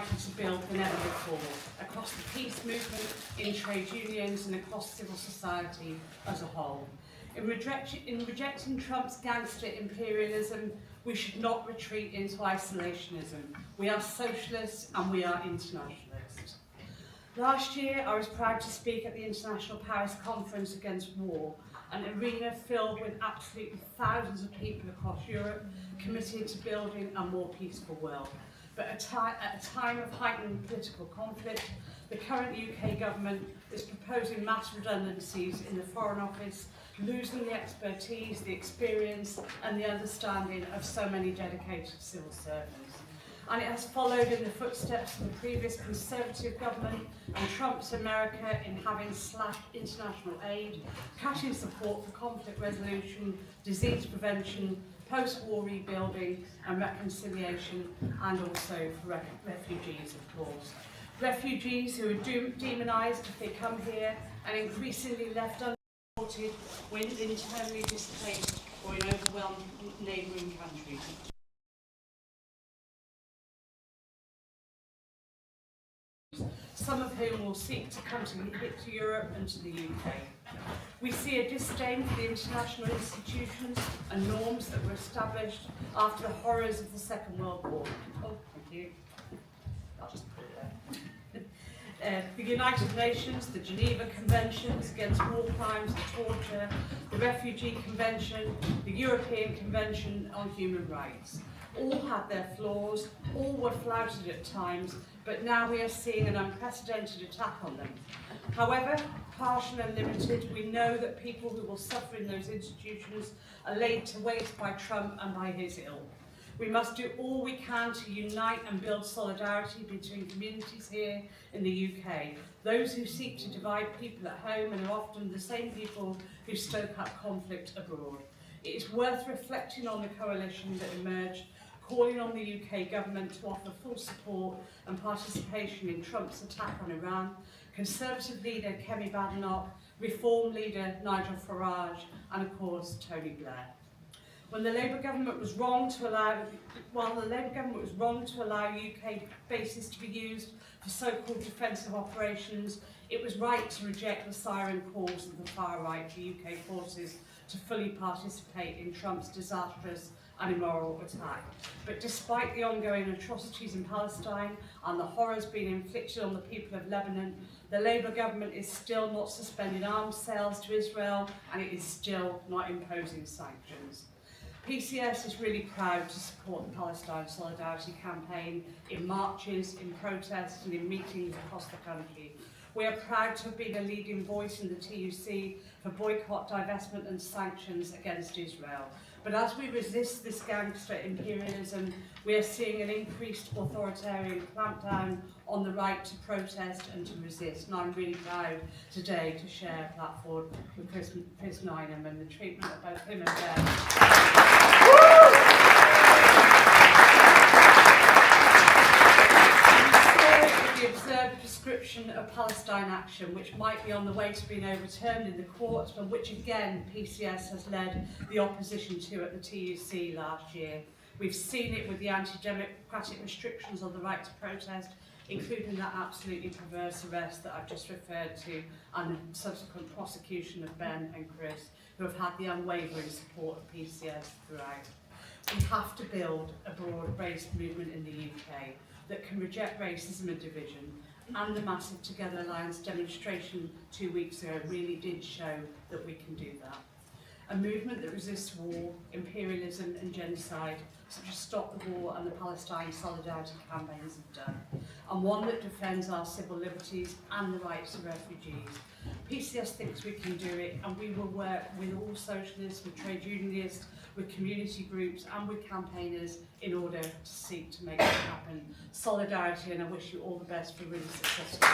united to build than ever before, across the peace movement, in trade unions and across civil society as a whole. In rejecting Trump's gangster imperialism, we should not retreat into isolationism. We are socialists and we are internationalists. Last year, I was proud to speak at the International Paris Conference Against War, an arena filled with absolutely thousands of people across Europe committed to building a more peaceful world. But at a time of heightened political conflict, the current UK government is proposing mass redundancies in the Foreign Office, losing the expertise, the experience and the understanding of so many dedicated civil servants. And it has followed in the footsteps of the previous Conservative government and Trump's America in having slashed international aid, cutting support for conflict resolution, disease prevention, post-war rebuilding and reconciliation, and also for refugees, of course. Refugees who are demonised if they come here and increasingly left unsupported when internally displaced or in overwhelmed neighbouring countries. Some of whom will seek to come to Europe and to the UK. We see a disdain for the international institutions and norms that were established after the horrors of the Second World War. Oh, thank you. I'll just put it there. The United Nations, the Geneva Conventions against war crimes and torture, the Refugee Convention, the European Convention on Human Rights. All had their flaws, all were flouted at times, but now we are seeing an unprecedented attack on them. However partial and limited, we know that people who will suffer in those institutions are laid to waste by Trump and by his ilk. We must do all we can to unite and build solidarity between communities here in the UK, those who seek to divide people at home and are often the same people who stoke up conflict abroad. It is worth reflecting on the coalition that emerged, calling on the UK government to offer full support and participation in Trump's attack on Iran, Conservative leader Kemi Badenoch, Reform leader Nigel Farage, and of course Tony Blair. While the Labour government was wrong to allow UK bases to be used for so-called defensive operations, it was right to reject the siren calls of the far right for UK forces to fully participate in Trump's disastrous and immoral attack. But despite the ongoing atrocities in Palestine and the horrors being inflicted on the people of Lebanon, the Labour government is still not suspending arms sales to Israel, and it is still not imposing sanctions. PCS is really proud to support the Palestine Solidarity Campaign in marches, in protests and in meetings across the country. We are proud to have been a leading voice in the TUC for boycott, divestment and sanctions against Israel. But as we resist this gangster imperialism, we are seeing an increased authoritarian clampdown on the right to protest and to resist. And I'm really proud today to share a platform with Chris Nynham and the treatment of both him and Ben. The observed prescription of Palestine action, which might be on the way to being overturned in the courts, but which again PCS has led the opposition to at the TUC last year. We've seen it with the anti-democratic restrictions on the right to protest, including that absolutely perverse arrest that I've just referred to, and the subsequent prosecution of Ben and Chris, who have had the unwavering support of PCS throughout. We have to build a broad-based movement in the UK that can reject racism and division, and the massive Together Alliance demonstration 2 weeks ago really did show that we can do that. A movement that resists war, imperialism and genocide, such as Stop the War and the Palestine Solidarity campaigns have done, and one that defends our civil liberties and the rights of refugees. PCS thinks we can do it, and we will work with all socialists, with trade unionists, with community groups and with campaigners in order to seek to make it happen. Solidarity, and I wish you all the best for really successful.